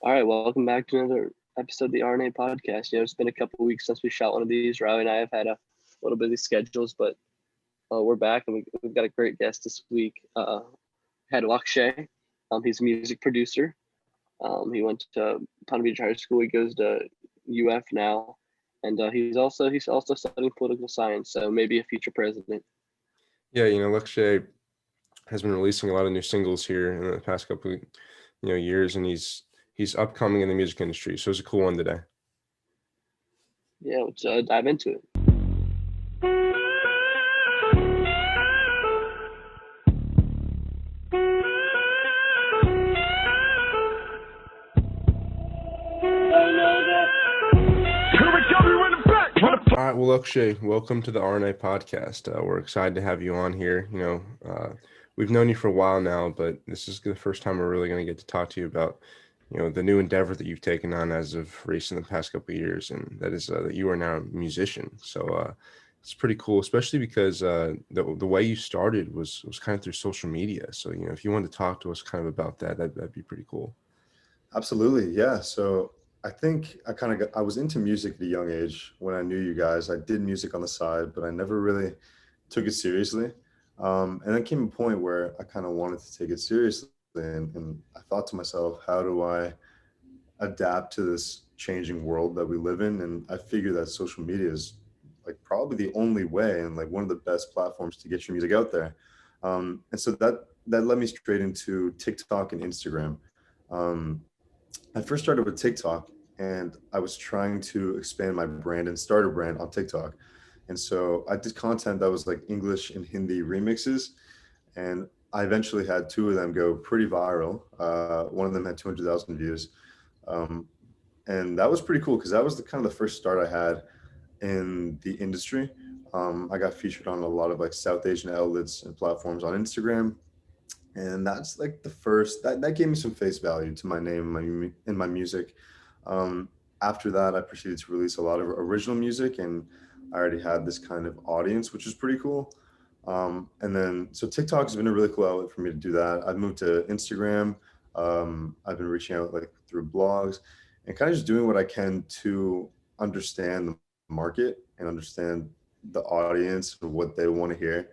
All right, welcome back to another episode of the RNA podcast. It's been a couple of weeks since we shot one of these. Riley and I have had a little busy schedules, but we're back and we've got a great guest this week. Had Lakshay. He's a music producer. He went to Palm Beach High School. He goes to UF now, and he's also studying political science. So maybe a future president. Yeah, Lakshay has been releasing a lot of new singles here in the past couple, years, and he's upcoming in the music industry. So it's a cool one today. Yeah, let's dive into it. All right, well, Lakshay, welcome to the RNA podcast. We're excited to have you on here. We've known you for a while now, but this is the first time we're really going to get to talk to you about, the new endeavor that you've taken on as of recent the past couple of years, and that is that you are now a musician. So it's pretty cool, especially because the way you started was kind of through social media. So if you wanted to talk to us kind of about that'd be pretty cool. Absolutely, yeah. So I think I was into music at a young age when I knew you guys. I did music on the side, but I never really took it seriously. And then came a point where I kind of wanted to take it seriously, and I thought to myself, how do I adapt to this changing world that we live in? And I figured that social media is like probably the only way and like one of the best platforms to get your music out there. And so that led me straight into TikTok and Instagram. I first started with TikTok, and I was trying to expand my brand and start a brand on TikTok. And so I did content that was like English and Hindi remixes. And I eventually had two of them go pretty viral. One of them had 200,000 views. And that was pretty cool because that was the kind of the first start I had in the industry. I got featured on a lot of like South Asian outlets and platforms on Instagram. And that's like the first that gave me some face value to my name and my music. After that, I proceeded to release a lot of original music, and I already had this kind of audience, which is pretty cool. And then so TikTok has been a really cool outlet for me to do that. I've moved to Instagram. I've been reaching out like through blogs and kind of just doing what I can to understand the market and understand the audience and what they want to hear.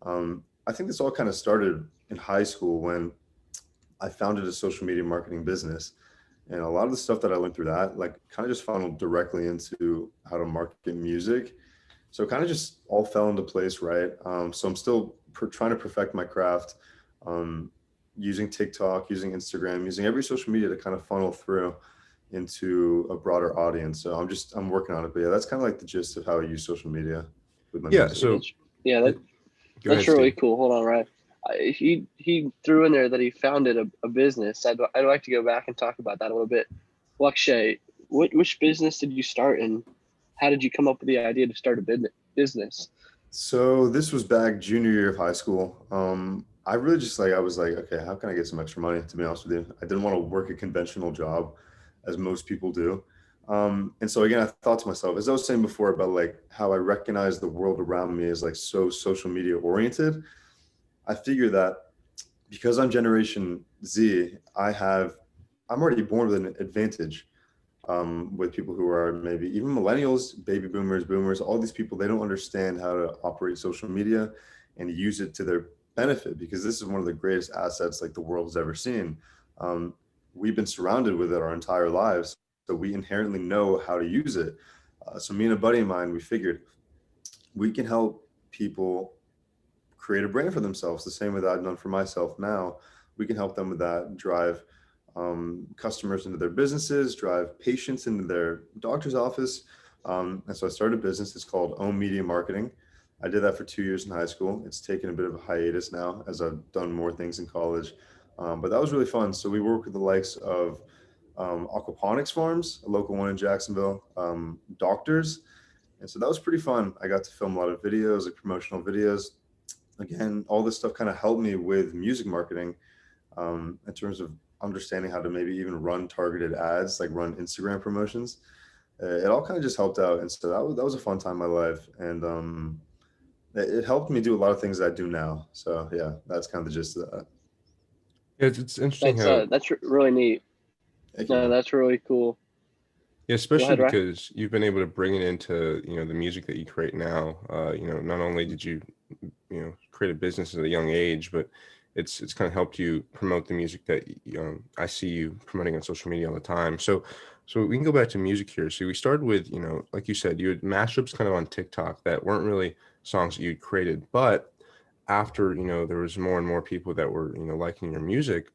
I think this all kind of started in high school when I founded a social media marketing business. And a lot of the stuff that I learned through that, like kind of just funneled directly into how to market music. So it kind of just all fell into place, right? So I'm still trying to perfect my craft, using TikTok, using Instagram, using every social media to kind of funnel through into a broader audience. So I'm working on it. But yeah, that's kind of like the gist of how I use social media with my music. So yeah, that's really cool. Hold on, right? He threw in there that he founded a business. I'd like to go back and talk about that a little bit. Lakshay, which business did you start, and how did you come up with the idea to start a business? So this was back junior year of high school. I really just I was like, okay, how can I get some extra money? To be honest with you, I didn't want to work a conventional job, as most people do. And so again, I thought to myself, as I was saying before about like how I recognize the world around me as like so social media oriented, I figure that because I'm Generation Z, I'm already born with an advantage with people who are maybe even millennials, baby boomers, all these people. They don't understand how to operate social media and use it to their benefit, because this is one of the greatest assets like the world has ever seen. We've been surrounded with it our entire lives, so we inherently know how to use it. So me and a buddy of mine, we figured we can help people create a brand for themselves the same way that I've done for myself. Now we can help them with that, drive customers into their businesses, drive patients into their doctor's office. And so I started a business. It's called Own Media Marketing. I did that for 2 years in high school. It's taken a bit of a hiatus now as I've done more things in college. But that was really fun. So we work with the likes of aquaponics farms, a local one in Jacksonville, doctors. And so that was pretty fun. I got to film a lot of videos, like promotional videos. Again, all this stuff kind of helped me with music marketing in terms of understanding how to maybe even run targeted ads, like run Instagram promotions. It all kind of just helped out. And so that was a fun time in my life. And it helped me do a lot of things that I do now. So yeah, that's kind of the gist of that. It's interesting how That's really neat. Thank you, No, man. that's really cool. Yeah, especially ahead, Ryan. because you've been able to bring it into, the music that you create now. Not only did you, create a business at a young age, but it's kind of helped you promote the music that I see you promoting on social media all the time. So we can go back to music here. So we started with, like you said, you had mashups kind of on TikTok that weren't really songs that you'd created, but after, there was more and more people that were, liking your music,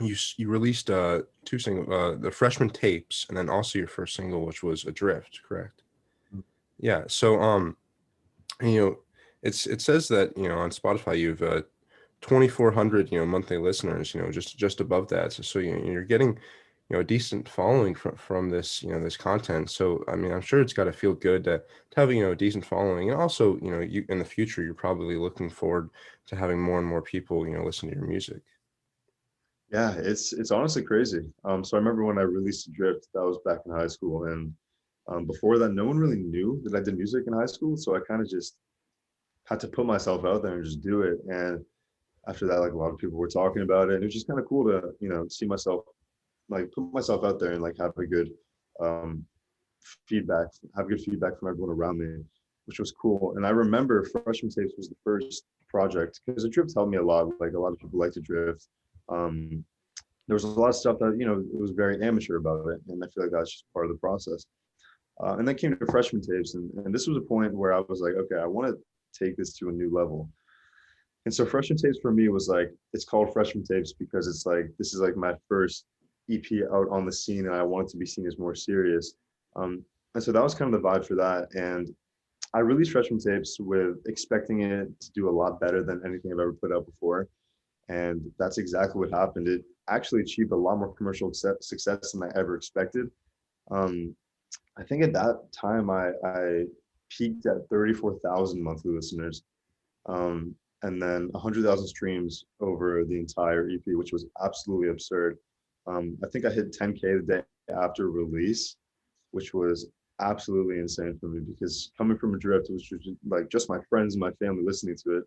you released two single the freshman tapes, and then also your first single, which was Adrift, correct? Yeah. So you know it says that on Spotify you've 2,400 monthly listeners, just above that. So you're getting a decent following from this this content. So I mean, I'm sure it's got to feel good to have a decent following, and also you in the future you're probably looking forward to having more and more people listen to your music. Yeah, it's honestly crazy. So I remember when I released Drift, that was back in high school, and before that, no one really knew that I did music in high school. So I kind of just had to put myself out there and just do it. And after that, like a lot of people were talking about it, and it was just kind of cool to see myself, like put myself out there and like have a good um, feedback, have good feedback from everyone around me, which was cool. And I remember Freshman Tapes was the first project because the Drift helped me a lot. Like a lot of people like to drift. Um, there was a lot of stuff that it was very amateur about it, and I feel like that's just part of the process. And then came to Freshman Tapes, and this was a point where I was like, okay, I want to take this to a new level. And so Freshman Tapes for me was like, it's called Freshman Tapes because it's like this is like my first EP out on the scene, and I want it to be seen as more serious. And so that was kind of the vibe for that. And I released Freshman Tapes with expecting it to do a lot better than anything I've ever put out before. And that's exactly what happened. It actually achieved a lot more commercial success than I ever expected. Um, I think at that time I peaked at 34,000 monthly listeners, and then 100,000 streams over the entire EP, which was absolutely absurd. I think I hit 10K the day after release, which was absolutely insane for me because coming from a drift, it was just like just my friends and my family listening to it,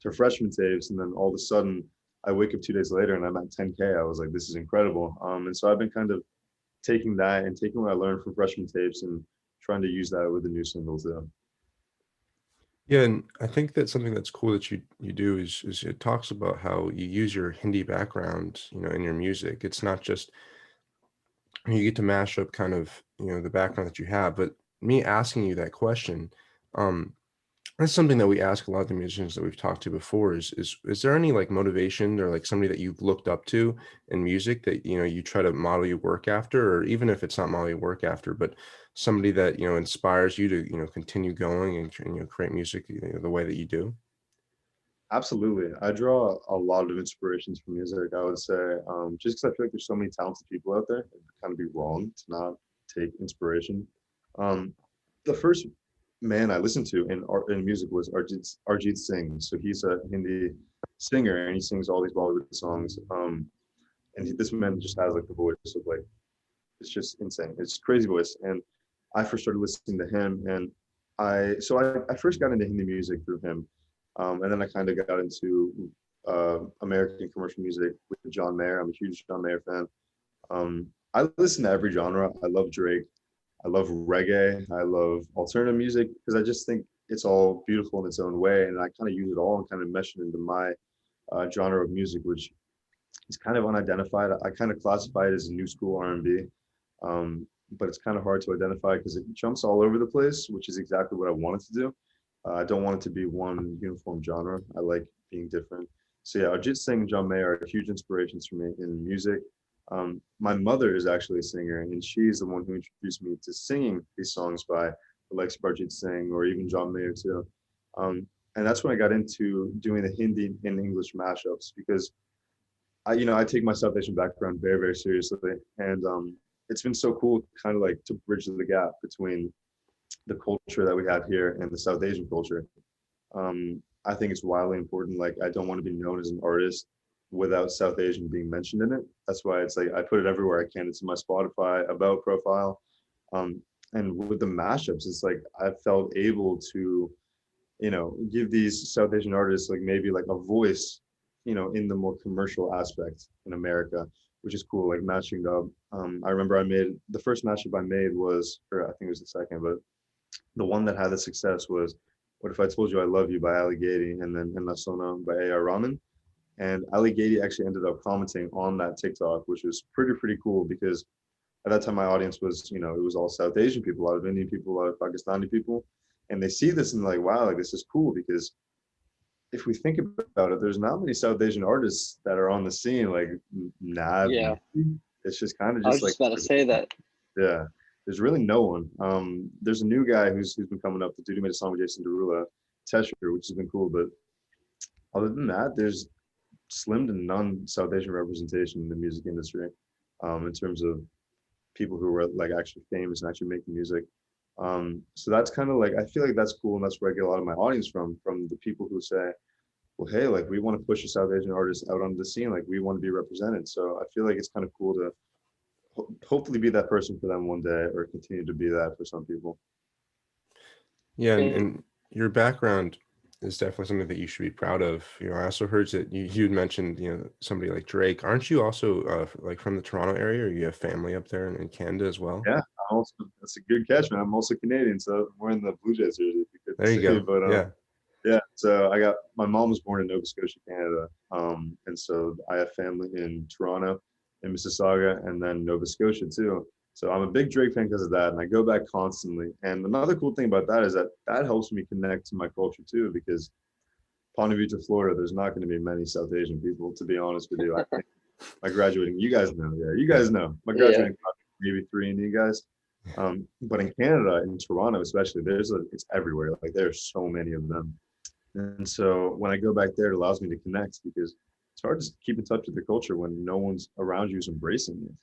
to Freshman Tapes, and then all of a sudden I wake up 2 days later and I'm at 10K. I was like, this is incredible. And so I've been kind of taking that and taking what I learned from Freshman Tapes and trying to use that with the new singles though. Yeah, and I think that something that's cool that you do is it talks about how you use your Hindi background, in your music. It's not just you get to mash up kind of, the background that you have, but me asking you that question, um, that's something that we ask a lot of the musicians that we've talked to before is there any like motivation or like somebody that you've looked up to in music that you try to model your work after, or even if it's not model your work after, but somebody that inspires you to continue going and create music the way that you do? Absolutely. I draw a lot of inspirations from music, I would say, just because I feel like there's so many talented people out there. It'd kind of be wrong to not take inspiration. Um, the first man I listened to in art in music was Arjit Singh. So he's a Hindi singer and he sings all these Bollywood songs. This man just has like the voice of like it's just insane. It's crazy voice. And I first started listening to him, and I first got into Hindi music through him, and then I kind of got into American commercial music with John Mayer. I'm a huge John Mayer fan. I listen to every genre. I love Drake. I love reggae. I love alternative music because I just think it's all beautiful in its own way, and I kind of use it all and kind of mesh it into my genre of music, which is kind of unidentified. I kind of classify it as a new school R&B, but it's kind of hard to identify because it jumps all over the place, which is exactly what I want it to do. I don't want it to be one uniform genre. I like being different. So yeah, Arjit Singh and John Mayer are huge inspirations for me in music. My mother is actually a singer, and she's the one who introduced me to singing these songs by the likes of Arjit Singh or even John Mayer too. And that's when I got into doing the Hindi and English mashups because I take my South Asian background very, very seriously, and it's been so cool, kind of like to bridge the gap between the culture that we have here and the South Asian culture. I think it's wildly important. Like, I don't want to be known as an artist without South Asian being mentioned in it. That's why it's like I put it everywhere I can. It's in my Spotify about profile, um, and with the mashups, it's like I felt able to give these South Asian artists like maybe like a voice, in the more commercial aspect in America, which is cool, like matching up I remember I made the first mashup I made was, or I think it was the second, but the one that had the success was "What If I Told You I Love You" by Alligator, and then "En La Zona" by A.R. Rahman. And Alligator actually ended up commenting on that TikTok, which was pretty cool because at that time my audience was, you know, it was all South Asian people, a lot of Indian people, a lot of Pakistani people, and they see this and like, wow, like this is cool because if we think about it, there's not many South Asian artists that are on the scene like Nav. Yeah, It's just kind of I was just like, just about to say that. yeah, there's really no one. There's a new guy who's been coming up. The dude who made a song with Jason Derulo, Tesher, which has been cool. But other than that, there's slim to none South Asian representation in the music industry, in terms of people who are like actually famous and actually making music. So that's kind of like, I feel like that's cool, and that's where I get a lot of my audience from the people who say, well, hey, like we want to push the South Asian artists out onto the scene, like we want to be represented. So I feel like it's kind of cool to hopefully be that person for them one day, or continue to be that for some people. Yeah, And and your background is definitely something that you should be proud of. You know, I also heard that you had mentioned, you know, somebody like Drake. Aren't you also like from the Toronto area, or you have family up there in Canada as well? Yeah, I'm also, that's a good catch, man. I'm also Canadian, so I'm wearing the Blue Jays jersey, if you could There you say. go. But Yeah. yeah, so I got, my mom was born in Nova Scotia, Canada, and so I have family in Toronto, in Mississauga, and then Nova Scotia too. So I'm a big Drake fan because of that, and I go back constantly. And another cool thing about that is that that helps me connect to my culture too, because Ponte Vedra, Florida, there's not going to be many South Asian people, to be honest with you. I think my graduating, you guys know, yeah, you guys know, my yeah, graduating class, maybe 3 Indian guys. But in Canada, in Toronto especially, it's everywhere. Like there's so many of them. And so when I go back there, it allows me to connect because it's hard to keep in touch with the culture when no one's around you who's embracing it.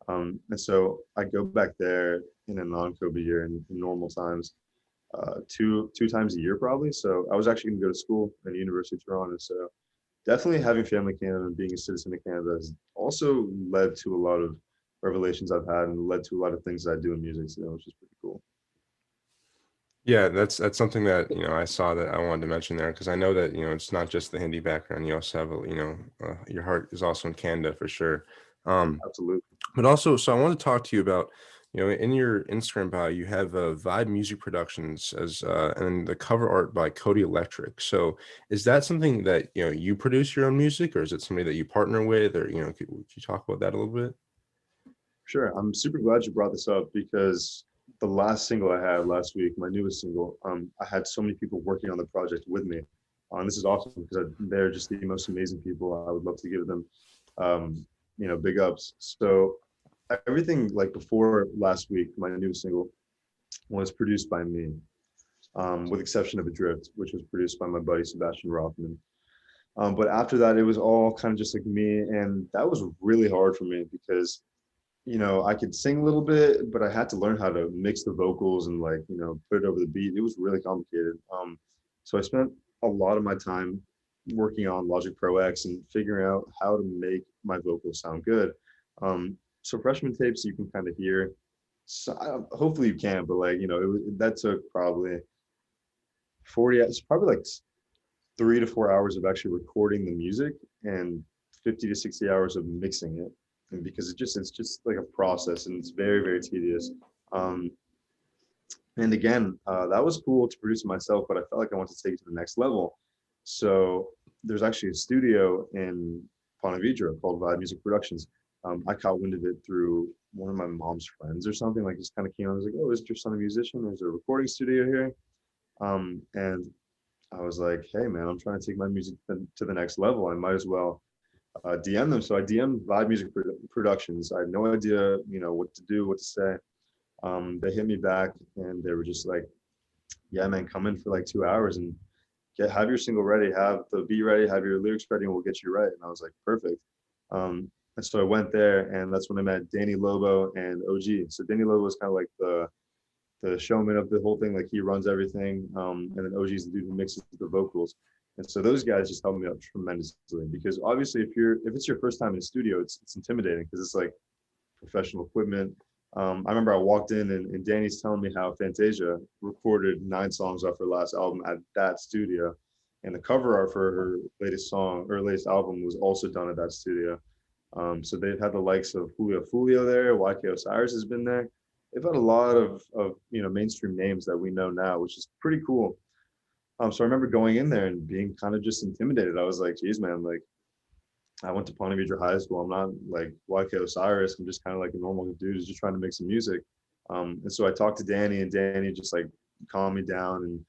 And so I go back there in a non-COVID year in normal times, two times a year probably. So I was actually going to go to school at the University of Toronto. So definitely having family in Canada and being a citizen of Canada has also led to a lot of revelations I've had, and led to a lot of things that I do in music, so, which is pretty cool. Yeah, that's something that, you know, I saw that I wanted to mention there, because I know that, you know, it's not just the Hindi background. You also have, you know, your heart is also in Canada for sure. Absolutely. But also, so I want to talk to you about, you know, in your Instagram bio, you have Vibe Music Productions as and the cover art by Cody Electric. So is that something that, you know, you produce your own music, or is it somebody that you partner with, or, you know, could you talk about that a little bit? Sure. I'm super glad you brought this up because the last single I had last week, my newest single, I had so many people working on the project with me. This is awesome because they're just the most amazing people. I would love to give them, you know, big ups. So everything like before last week, my newest single was produced by me, with exception of Adrift, which was produced by my buddy Sebastian Rothman. But after that, it was all kind of just like me, and that was really hard for me because, you know, I could sing a little bit, but I had to learn how to mix the vocals and like, you know, put it over the beat. It was really complicated. So I spent a lot of my time working on Logic Pro X and figuring out how to make my vocals sound good. So freshman tapes you can kind of hear. So hopefully you can, but like, you know, that took probably 40. It's probably like 3 to 4 hours of actually recording the music and 50 to 60 hours of mixing it. And because it's just like a process, and it's very tedious. Um, and again, that was cool to produce it myself, but I felt like I wanted to take it to the next level. So there's actually a studio in Ponte Vedra called Vibe Music Productions. I caught wind of it through one of my mom's friends or something. Like, just kind of came on. I was like, "Oh, is your son a musician? There's a recording studio here." And I was like, "Hey, man, I'm trying to take my music to the next level. I might as well DM them." So I DM'd Vibe Music Productions. I had no idea, you know, what to do, what to say. They hit me back, and they were just like, "Yeah, man, come in for like 2 hours and have your single ready, have the beat ready, have your lyrics ready, and we'll get you right." And I was like, "Perfect." And so I went there, and that's when I met Danny Lobo and OG. So Danny Lobo is kind of like the showman of the whole thing, like he runs everything. And then OG's the dude who mixes the vocals. And so those guys just helped me out tremendously, because obviously if it's your first time in the studio, it's intimidating because it's like professional equipment. I remember I walked in, and Danny's telling me how Fantasia recorded 9 songs off her last album at that studio. And the cover art for her latest song or latest album was also done at that studio. So they've had the likes of Julio there, YK Osiris has been there. They've had a lot of mainstream names that we know now, which is pretty cool. So I remember going in there and being kind of just intimidated. I was like, geez, man, like I went to Ponte Vedra High School. I'm not like YK Osiris. I'm just kind of like a normal dude who's just trying to make some music. And so I talked to Danny, and Danny just like calmed me down, and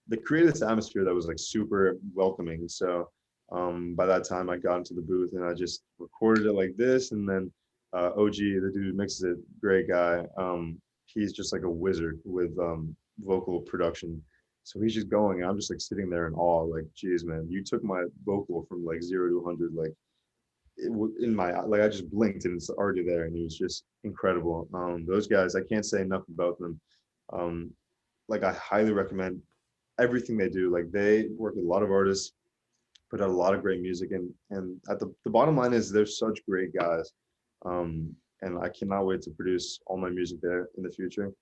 they created this atmosphere that was like super welcoming. So by that time, I got into the booth and I just recorded it like this. And then OG, the dude who mixes it, great guy. He's just like a wizard with vocal production. So he's just going, and I'm just like sitting there in awe, like, geez, man, you took my vocal from like 0 to 100, like in my, like I just blinked and it's already there, and it was just incredible. Those guys, I can't say enough about them. Like I highly recommend everything they do. Like they work with a lot of artists, put out a lot of great music, and at the bottom line is they're such great guys. And I cannot wait to produce all my music there in the future.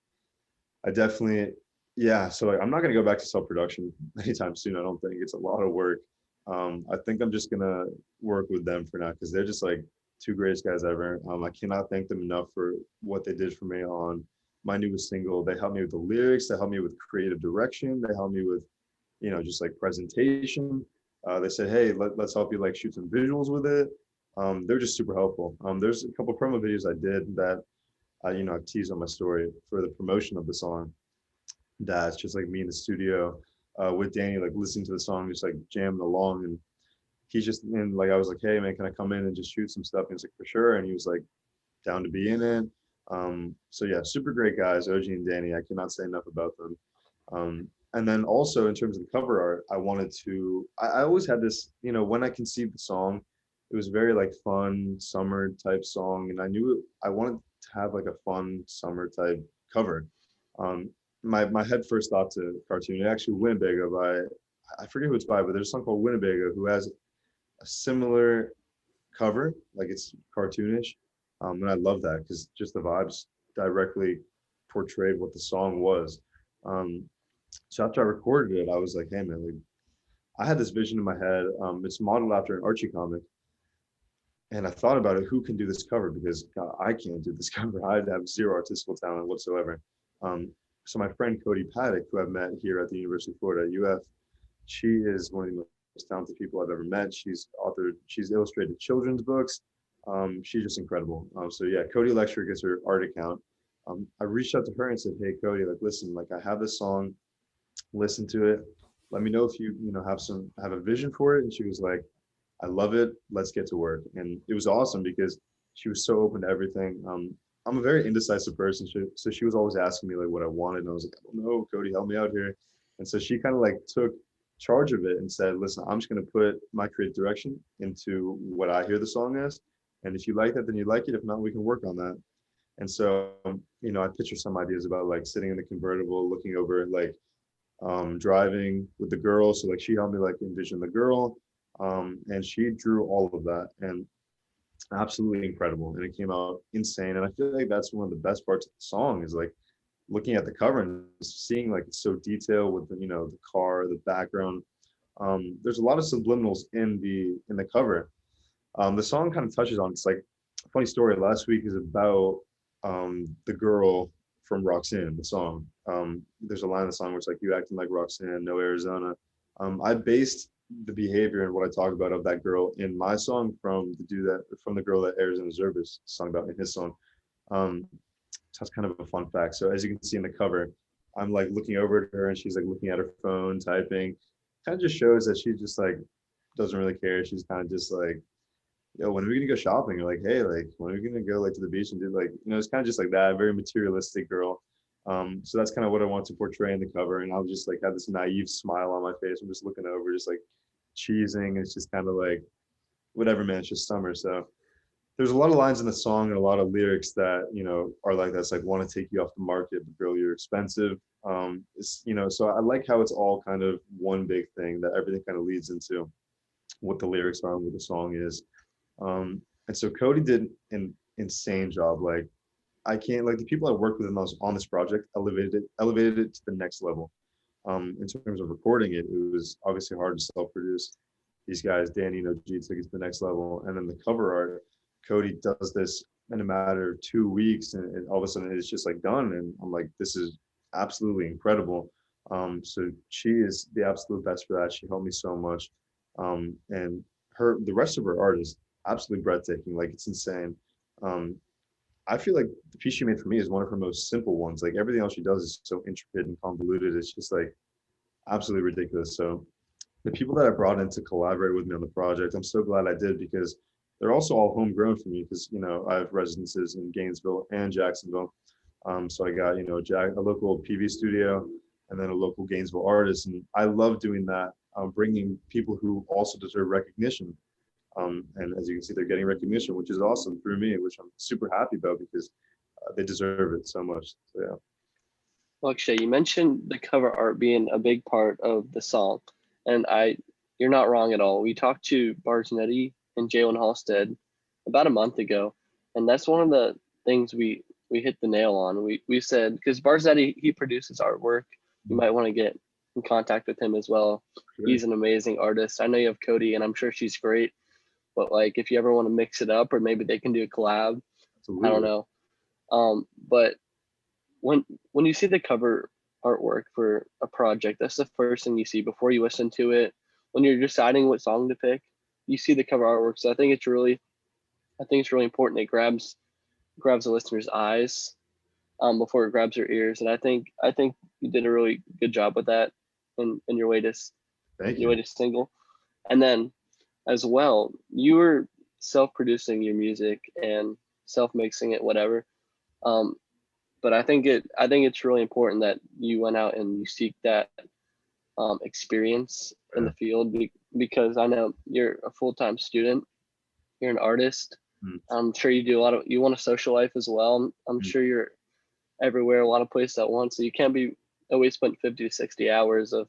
I definitely, yeah. So like, I'm not gonna go back to self-production anytime soon. I don't think it's a lot of work. I think I'm just gonna work with them for now because they're just like two greatest guys ever. I cannot thank them enough for what they did for me on my newest single. They helped me with the lyrics. They helped me with creative direction. They helped me with, just like presentation. They said, hey, let's help you like shoot some visuals with it. They're just super helpful. There's a couple promo videos I did that I've teased on my story for the promotion of the song. That's just like me in the studio with Danny, like listening to the song, just like jamming along. And he's just in, like, I was like, hey man, can I come in and just shoot some stuff? And he's like, for sure. And he was like down to be in it. So yeah, super great guys, OG and Danny. I cannot say enough about them. And then also in terms of the cover art, I always had this, when I conceived the song, it was very like fun summer type song. And I knew I wanted to have like a fun summer type cover. My head first thought to cartoon, actually Winnebago by, I forget who it's by, but there's a song called Winnebago who has a similar cover, like it's cartoonish. And I love that because just the vibes directly portrayed what the song was. So after I recorded it, I was like, hey man, like I had this vision in my head. It's modeled after an Archie comic. And I thought about it, who can do this cover? Because God, I can't do this cover. I have zero artistical talent whatsoever. So my friend Cody Paddock, who I've met here at the University of Florida at UF, she is one of the most talented people I've ever met. She's illustrated children's books. She's just incredible. So yeah, Cody Lecture gets her art account. I reached out to her and said, hey Cody, like listen, like I have this song, listen to it. Let me know if you have a vision for it. And she was like, I love it. Let's get to work. And it was awesome because she was so open to everything. I'm a very indecisive person. So she was always asking me like what I wanted. And I was like, I don't know, Cody, help me out here. And so she kind of like took charge of it and said, listen, I'm just going to put my creative direction into what I hear the song as. And if you like that, then you like it. If not, we can work on that. And so, I picture some ideas about like sitting in the convertible, looking over like driving with the girl. So like she helped me like envision the girl. And she drew all of that, and absolutely incredible. And it came out insane. And I feel like that's one of the best parts of the song is like looking at the cover and seeing like it's so detailed with the car, the background. There's a lot of subliminals in the cover. The song kind of touches on, it's like a funny story. Last week is about the girl from Roxanne, the song. There's a line in the song where it's like, you acting like Roxanne, no Arizona. I based the behavior and what I talk about of that girl in my song from the girl that Arizona Zervis sung about in his song. So that's kind of a fun fact. So as you can see in the cover, I'm like looking over at her and she's like looking at her phone, typing. Kind of just shows that she just like doesn't really care. She's kind of just like, yo, when are we gonna go shopping? You're like, hey, like when are we gonna go like to the beach and do like, it's kind of just like that, very materialistic girl. So that's kind of what I want to portray in the cover. And I'll just like have this naive smile on my face. I'm just looking over, just like cheesing. It's just kind of like, whatever, man, it's just summer. So there's a lot of lines in the song and a lot of lyrics that, are like, that's like, want to take you off the market, but girl, you're expensive. So I like how it's all kind of one big thing, that everything kind of leads into what the lyrics are and what the song is. And so Cody did an insane job. Like, I can't, like the people I worked with on this project elevated it to the next level. In terms of recording it, it was obviously hard to self-produce. These guys, Danny and OG, took it to the next level. And then the cover art, Cody does this in a matter of 2 weeks, and all of a sudden it's just like done. And I'm like, this is absolutely incredible. So she is the absolute best for that. She helped me so much. And the rest of her art is absolutely breathtaking. Like, it's insane. Um, I feel like the piece she made for me is one of her most simple ones. Like, everything else she does is so intricate and convoluted. It's just like absolutely ridiculous. So the people that I brought in to collaborate with me on the project, I'm so glad I did, because they're also all homegrown for me, because, I have residences in Gainesville and Jacksonville. So I got, a local PV studio and then a local Gainesville artist. And I love doing that, bringing people who also deserve recognition. And as you can see, they're getting recognition, which is awesome through me, which I'm super happy about, because they deserve it so much. So yeah. Lakshay, you mentioned the cover art being a big part of the song, and you're not wrong at all. We talked to Barznetti and Jalen Halstead about a month ago, and that's one of the things we hit the nail on. We said, because Barznetti, he produces artwork, you might want to get in contact with him as well. Sure. He's an amazing artist. I know you have Cody, and I'm sure she's great, but like, if you ever want to mix it up, or maybe they can do a collab, Absolutely. I don't know. But when you see the cover artwork for a project, that's the first thing you see before you listen to it. When you're deciding what song to pick, you see the cover artwork. So I think it's really important. It grabs the listener's eyes before it grabs their ears. And I think you did a really good job with that in your latest Thank you. your latest single. And then as well, you were self-producing your music and self-mixing it, whatever. But I think it's really important that you went out and you seek that experience in the field, because I know you're a full-time student, you're an artist. I'm sure you do you want a social life as well. I'm sure you're everywhere, a lot of places at once, so you can't be always spending 50 to 60 hours of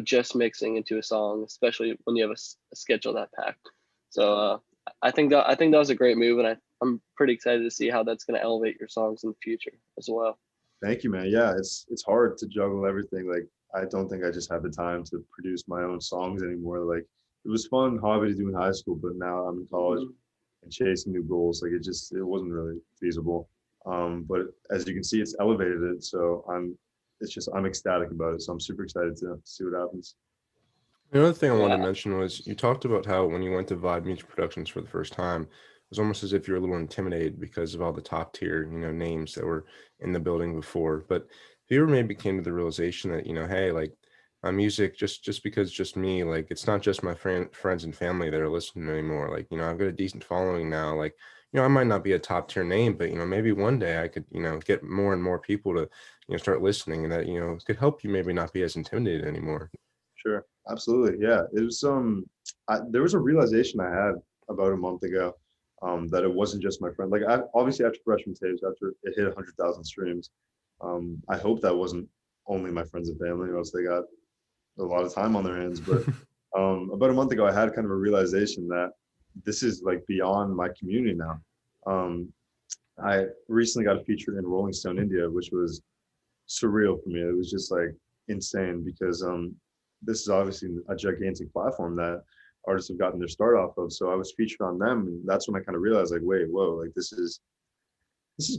just mixing into a song, especially when you have a schedule that packed. So I think that was a great move, and I'm pretty excited to see how that's going to elevate your songs in the future as well. Thank you, man. Yeah, it's hard to juggle everything. Like, I don't think I just have the time to produce my own songs anymore. Like, it was fun hobby to do in high school, but now I'm in college and chasing new goals. Like, it wasn't really feasible. But as you can see, it's elevated it. So I'm ecstatic about it. So I'm super excited to see what happens. The other thing I wanted to mention was, you talked about how when you went to Vibe Music Productions for the first time, it was almost as if you were a little intimidated because of all the top tier, names that were in the building before. But if you ever maybe came to the realization that, hey, like, my music, just because just me, like, it's not just my friends and family that are listening anymore. Like, I've got a decent following now. Like, I might not be a top tier name, but, maybe one day I could, get more and more people to, start listening, and that, could help you maybe not be as intimidated anymore. Sure. Absolutely. Yeah. It was there was a realization I had about a month ago, that it wasn't just my friend. Like, obviously after Freshman Tapes, after it hit 100,000 streams, I hope that wasn't only my friends and family, or else they got a lot of time on their hands. But about a month ago, I had kind of a realization that this is like beyond my community now. I recently got a feature in Rolling Stone India, which was surreal for me. It was just like insane, because this is obviously a gigantic platform that artists have gotten their start off of. So I was featured on them, and that's when I kind of realized, like, wait, whoa, like, this is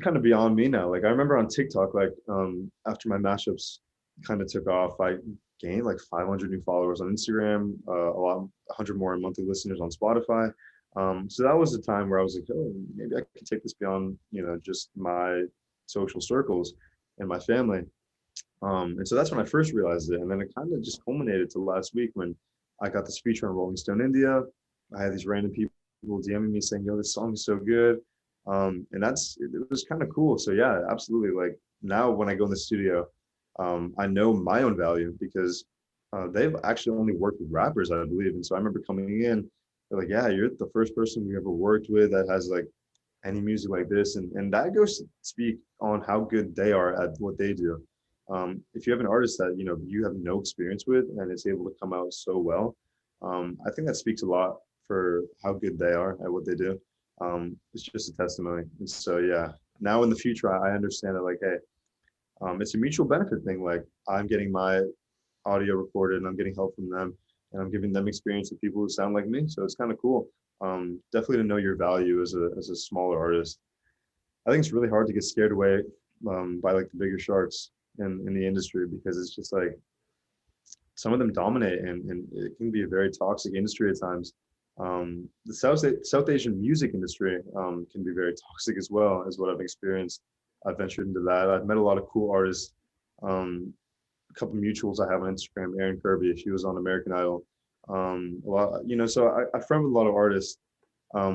kind of beyond me now. Like, I remember on TikTok, like, after my mashups kind of took off, I gained like 500 new followers on Instagram, 100 more monthly listeners on Spotify. So that was the time where I was like, oh, maybe I could take this beyond, just my social circles and my family. And so that's when I first realized it. And then it kind of just culminated to last week when I got this feature on Rolling Stone India. I had these random people DMing me saying, yo, this song is so good. And it was kind of cool. So yeah, absolutely. Like, now when I go in the studio, I know my own value, because they've actually only worked with rappers, I believe. And so I remember coming in, they're like, yeah, you're the first person we ever worked with that has like any music like this. And that goes to speak on how good they are at what they do. If you have an artist that, you have no experience with, and it's able to come out so well, I think that speaks a lot for how good they are at what they do. It's just a testimony. And so, yeah, now in the future, I understand that, like, hey, it's a mutual benefit thing. Like, I'm getting my audio recorded and I'm getting help from them, and I'm giving them experience with people who sound like me. So it's kind of cool. Definitely to know your value as a smaller artist. I think it's really hard to get scared away by like the bigger sharks in the industry, because it's just like some of them dominate, and it can be a very toxic industry at times. The South Asian music industry can be very toxic as well, as what I've experienced. I've ventured into that. I've met a lot of cool artists. A couple of mutuals I have on Instagram, Erin Kirby, she was on American Idol. A lot, so I friend with a lot of artists,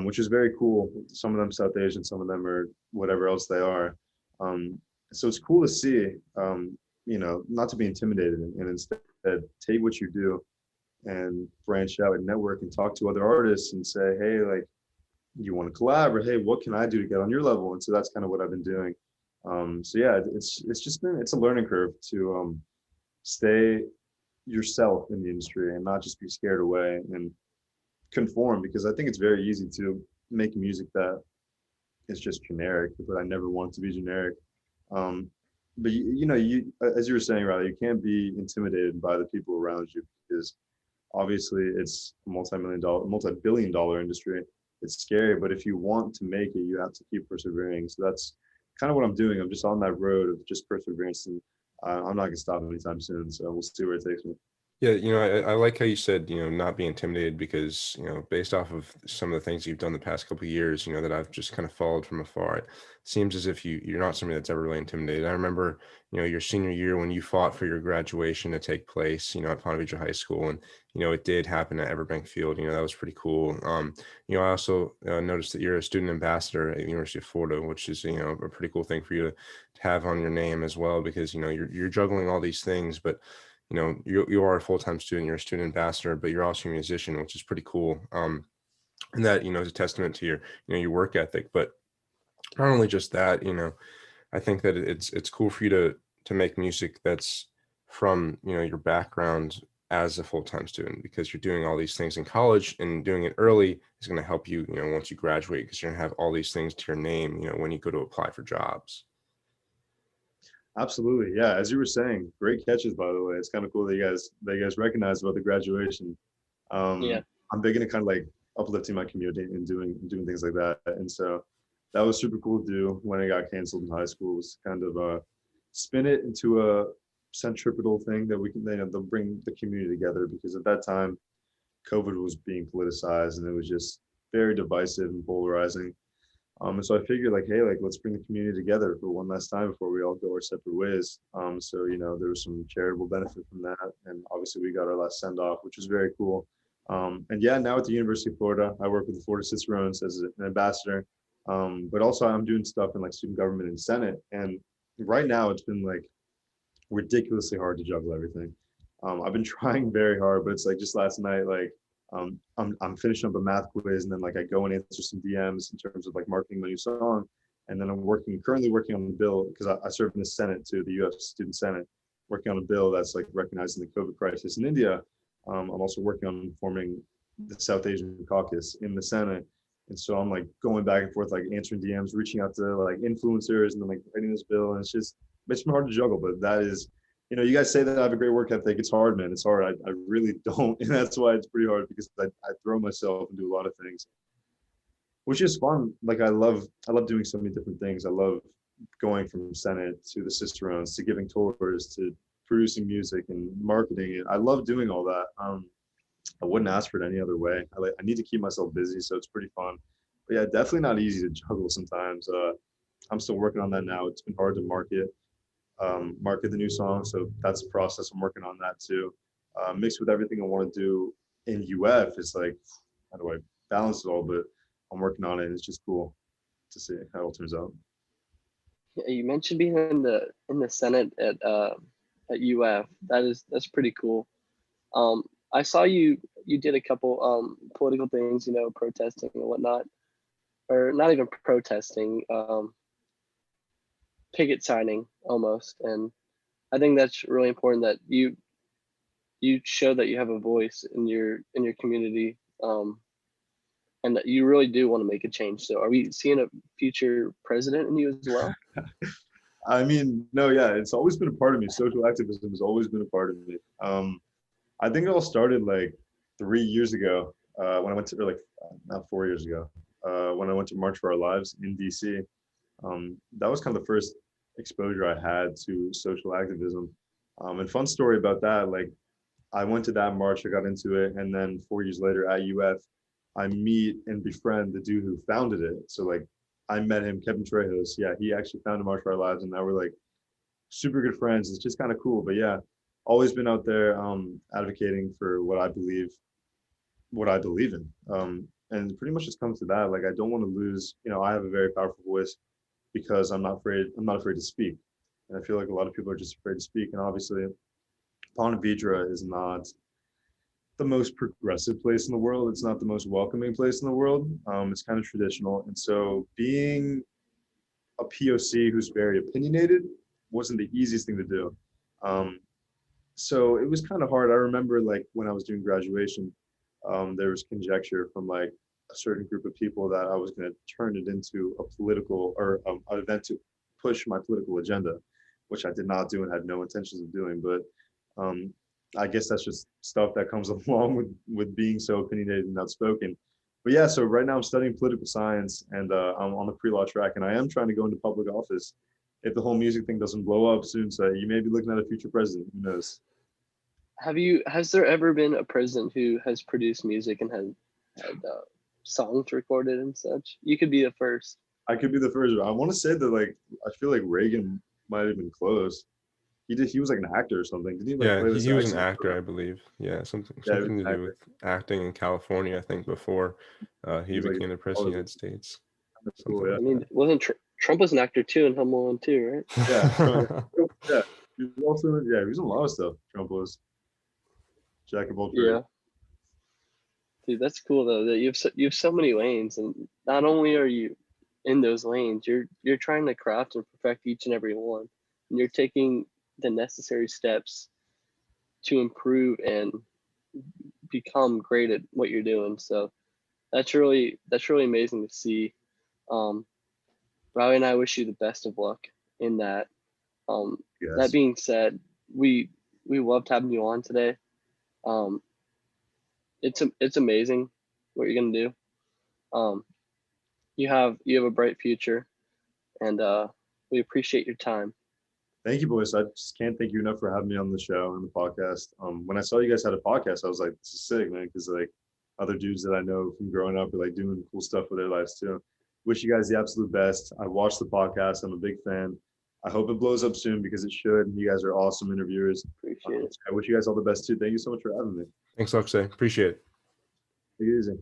which is very cool. Some of them South Asian, some of them are whatever else they are. So it's cool to see, not to be intimidated, and instead take what you do and branch out and network and talk to other artists and say, hey, like, you want to collab, or hey, what can I do to get on your level? And so that's kind of what I've been doing. So yeah, it's a learning curve to stay yourself in the industry and not just be scared away and conform, because I think it's very easy to make music that is just generic, but I never want it to be generic. But you as you were saying, Riley, you can't be intimidated by the people around you, because obviously it's a multi-billion dollar industry. It's scary, but if you want to make it, you have to keep persevering. So that's kind of what I'm doing. I'm just on that road of just perseverance, and I'm not gonna stop anytime soon. So we'll see where it takes me. Yeah, I like how you said, not be intimidated, because, based off of some of the things you've done the past couple of years, that I've just kind of followed from afar, it seems as if you're not somebody that's ever really intimidated. I remember, your senior year when you fought for your graduation to take place, at Ponte Vedra High School, and, it did happen at Everbank Field. That was pretty cool. I also noticed that you're a student ambassador at University of Florida, which is, a pretty cool thing for you to have on your name as well, because, you're juggling all these things, but you are a full-time student, you're a student ambassador, but you're also a musician, which is pretty cool. And that, is a testament to your work ethic. But not only just that, I think that it's cool for you to make music that's from, your background as a full-time student, because you're doing all these things in college, and doing it early is going to help you, once you graduate, because you're going to have all these things to your name, when you go to apply for jobs. Absolutely, yeah. As you were saying, great catches, by the way. It's kind of cool that you guys recognize about the graduation. Yeah. I'm big into kind of like uplifting my community and doing things like that. And so that was super cool to do when I got canceled in high school. Was kind of spin it into a centripetal thing that we can they'll bring the community together, because at that time COVID was being politicized, and it was just very divisive and polarizing. And so I figured, like, hey, like, let's bring the community together for one last time before we all go our separate ways. So there was some charitable benefit from that, and obviously we got our last send off, which was very cool. And yeah, now at the University of Florida, I work with the Florida Cicerones as an ambassador, but also I'm doing stuff in like student government and Senate. And right now it's been like ridiculously hard to juggle everything. I've been trying very hard, but it's like just last night, like I'm finishing up a math quiz, and then like I go and answer some DMs in terms of like marketing my new song, and then I'm currently working on the bill, because I serve in the Senate too, the U.S. Student Senate, working on a bill that's like recognizing the COVID crisis in India. I'm also working on forming the South Asian Caucus in the Senate, and so I'm like going back and forth, like answering DMs, reaching out to like influencers, and then like writing this bill, and it's been hard to juggle, but that is. You guys say that I have a great work ethic. It's hard, man. It's hard. I really don't. And that's why it's pretty hard, because I throw myself and do a lot of things, which is fun. Like I love doing so many different things. I love going from Senate to the Cicerones to giving tours to producing music and marketing it. I love doing all that. I wouldn't ask for it any other way. I need to keep myself busy, so it's pretty fun. But yeah, definitely not easy to juggle sometimes. I'm still working on that now. It's been hard to market the new song, so that's a process. I'm working on that too. Mixed with everything I want to do in UF, it's like, how do I balance it all? But I'm working on it, and it's just cool to see how it all turns out. Yeah, you mentioned being in the Senate at UF. That's pretty cool. I saw you did a couple political things, protesting and whatnot, or not even protesting, picket signing almost. And I think that's really important that you show that you have a voice in your community, and that you really do want to make a change. So are we seeing a future president in you as well? I mean, no, yeah, it's always been a part of me. Social activism has always been a part of me. I think it all started like 3 years ago. when I went to, or like not 4 years ago, when I went to March for Our Lives in DC. That was kind of the first exposure I had to social activism. And fun story about that, like I went to that march, I got into it, and then 4 years later at UF, I meet and befriend the dude who founded it. So like I met him, Kevin Trejos. Yeah, he actually founded March for Our Lives, and now we're like super good friends. It's just kind of cool. But yeah, always been out there advocating for what I believe in. And pretty much just comes to that. Like I don't want to lose, I have a very powerful voice because I'm not afraid to speak. And I feel like a lot of people are just afraid to speak. And obviously Ponte Vedra is not the most progressive place in the world. It's not the most welcoming place in the world. It's kind of traditional. And so being a POC who's very opinionated wasn't the easiest thing to do. So it was kind of hard. I remember like when I was doing graduation, there was conjecture from like a certain group of people that I was going to turn it into a political or an event to push my political agenda, which I did not do and had no intentions of doing. But I guess that's just stuff that comes along with being so opinionated and outspoken. But yeah, so right now I'm studying political science and I'm on the pre-law track, and I am trying to go into public office if the whole music thing doesn't blow up soon. So you may be looking at a future president. Who knows? Has there ever been a president who has produced music and had songs recorded and such? You could be the first. I could be the first. I want to say that like I feel like Reagan might have been close. He was like an actor or something. Did he like play he was an actor, I believe. Yeah, something to do with acting in California, I think, before he became the president of the United States. Cool, yeah. I mean, wasn't Trump was an actor too in Home Alone too, right? Yeah. Yeah. He was also he was in a lot of stuff. Trump was jack of all trades. Yeah. Dude, that's cool though that you have so many lanes, and not only are you in those lanes, you're trying to craft and perfect each and every one, and you're taking the necessary steps to improve and become great at what you're doing. So that's really amazing to see. Riley and I wish you the best of luck in that. Yes. That being said, we loved having you on today. It's amazing what you're gonna do. You have a bright future, and we appreciate your time. Thank you, boys. I just can't thank you enough for having me on the show and the podcast. When I saw you guys had a podcast, I was like, this is sick, man, because like other dudes that I know from growing up are like doing cool stuff with their lives too. Wish you guys the absolute best. I watched the podcast. I'm a big fan. I hope it blows up soon because it should. You guys are awesome interviewers. Appreciate it. I wish you guys all the best too. Thank you so much for having me. Thanks, Lakshay. Appreciate it. Take it easy.